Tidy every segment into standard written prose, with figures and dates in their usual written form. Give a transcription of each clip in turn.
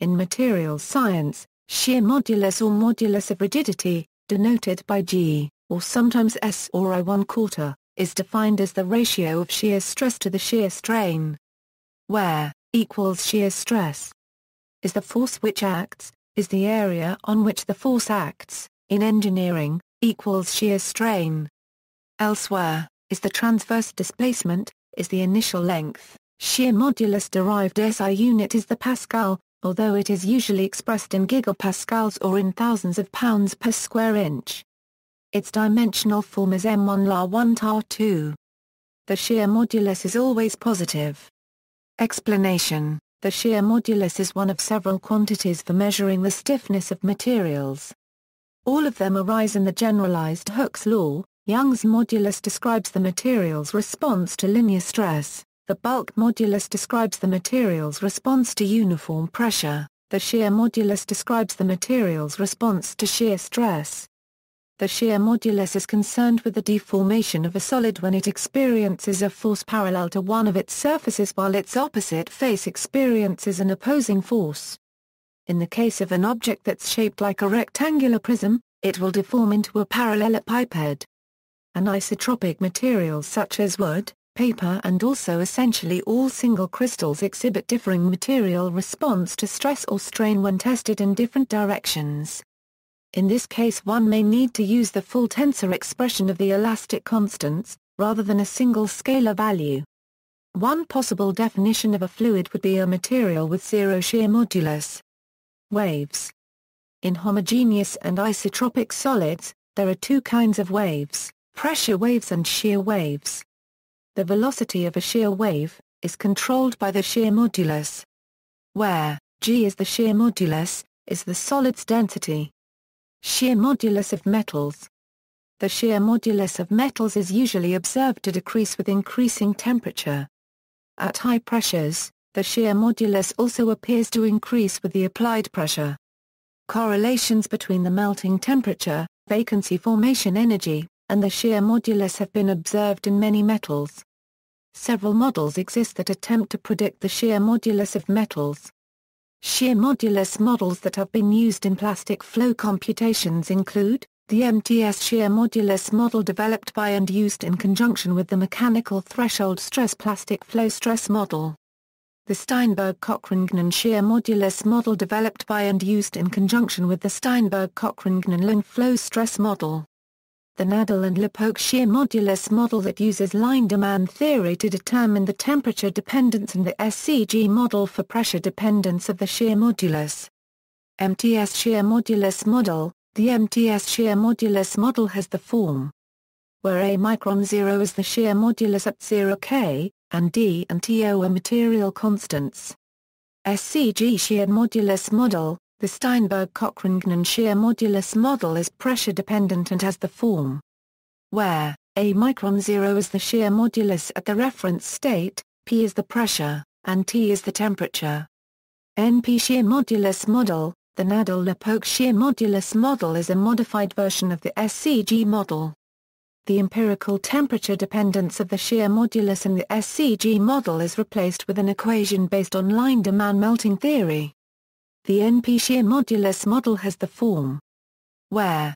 In materials science, shear modulus or modulus of rigidity, denoted by G, or sometimes S or I1/4, is defined as the ratio of shear stress to the shear strain, where equals shear stress is the force which acts, is the area on which the force acts, in engineering, equals shear strain. Elsewhere, is the transverse displacement, is the initial length. Shear modulus derived SI unit is the Pascal, although it is usually expressed in gigapascals or in thousands of pounds per square inch. Its dimensional form is M1 La 1 tar 2. The shear modulus is always positive. Explanation: the shear modulus is one of several quantities for measuring the stiffness of materials. All of them arise in the generalized Hooke's law. Young's modulus describes the material's response to linear stress. The bulk modulus describes the material's response to uniform pressure. The shear modulus describes the material's response to shear stress. The shear modulus is concerned with the deformation of a solid when it experiences a force parallel to one of its surfaces while its opposite face experiences an opposing force. In the case of an object that's shaped like a rectangular prism, it will deform into a parallelepiped. Anisotropic materials such as wood, paper and also essentially all single crystals exhibit differing material response to stress or strain when tested in different directions. In this case one may need to use the full tensor expression of the elastic constants, rather than a single scalar value. One possible definition of a fluid would be a material with zero shear modulus. Waves. In homogeneous and isotropic solids, there are two kinds of waves, pressure waves and shear waves. The velocity of a shear wave is controlled by the shear modulus, where G is the shear modulus, is the solid's density. Shear modulus of metals. The shear modulus of metals is usually observed to decrease with increasing temperature. At high pressures, the shear modulus also appears to increase with the applied pressure. Correlations between the melting temperature, vacancy formation energy, and the shear modulus have been observed in many metals. Several models exist that attempt to predict the shear modulus of metals. Shear modulus models that have been used in plastic flow computations include, the MTS shear modulus model developed by and used in conjunction with the mechanical threshold stress plastic flow stress model. The Steinberg-Cochrane shear modulus model developed by and used in conjunction with the Steinberg-Cochrane flow stress model. The Nadel and Lepoke shear modulus model that uses line demand theory to determine the temperature dependence and the SCG model for pressure dependence of the shear modulus. MTS shear modulus model. The MTS shear modulus model has the form where A micron 0 is the shear modulus at 0 K, and D and TO are material constants. SCG shear modulus model. The Steinberg-Cochrane shear modulus model is pressure dependent and has the form where A micron 0 is the shear modulus at the reference state, P is the pressure, and T is the temperature. NP shear modulus model. The Nadel-Lepoke shear modulus model is a modified version of the SCG model. The empirical temperature dependence of the shear modulus in the SCG model is replaced with an equation based on line demand melting theory. The NP shear modulus model has the form where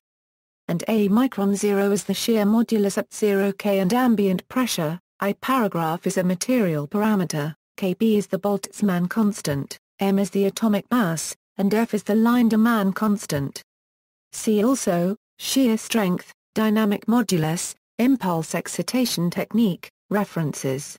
and A micron 0 is the shear modulus at 0 K and ambient pressure. I paragraph is a material parameter, Kb is the Boltzmann constant, m is the atomic mass, and F is the line demand constant. See also, shear strength, dynamic modulus, impulse excitation technique, references.